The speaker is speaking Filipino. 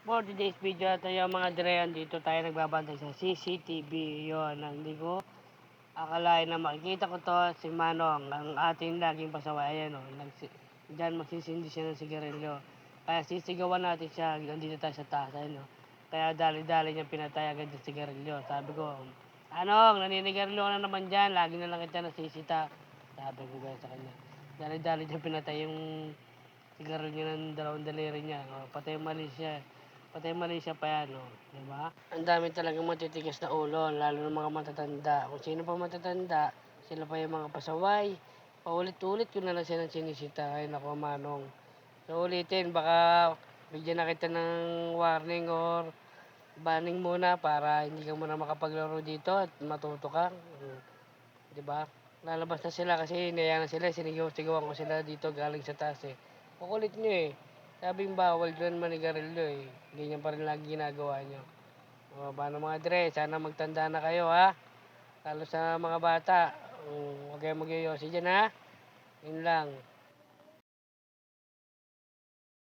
For today's video tayo mga dreyan, dito tayo nagbabantay sa CCTV. Yon, hindi ko akalain na makikita ko to si Manong, ang ating laging pasaway. Ayan o, dyan magsisindi siya ng sigarilyo. Kaya sisigawan natin siya, nandito tayo sa taas. Ayan o, kaya dali-dali niya pinatay agad yung sigarilyo. Sabi ko, Anong, naninigarilyo ka na naman dyan, lagi na lang kita nasisita. Sabi ko guys sa kanya, dali-dali niya pinatay yung sigarilyo ng dalawang daliri niya. O, patay mali siya. Patay mali siya pa yan, o. Diba? Ang dami talagang matitigas na ulo, lalo ng mga matatanda. Kung sino pa matatanda, sila pa yung mga pasaway. Paulit-ulit ko na lang siya ng sinisita. Ay, naku, Manong. So, ulitin, baka bigyan na kita ng warning or banning muna para hindi ka muna makapaglaro dito at matuto ka. Diba? Lalabas na sila kasi hinayaan na sila. Sinigaw-sigawan ko sila dito galing sa taas eh. Kukulit nyo eh. Sabing bawal dyan manigarilyo eh. Ganyan pa rin lagi ginagawa nyo. O, paano mga dre? Sana magtanda na kayo ha. Lalo sa mga bata. Huwag kayong mag-yoyosi dyan ha. Yun lang.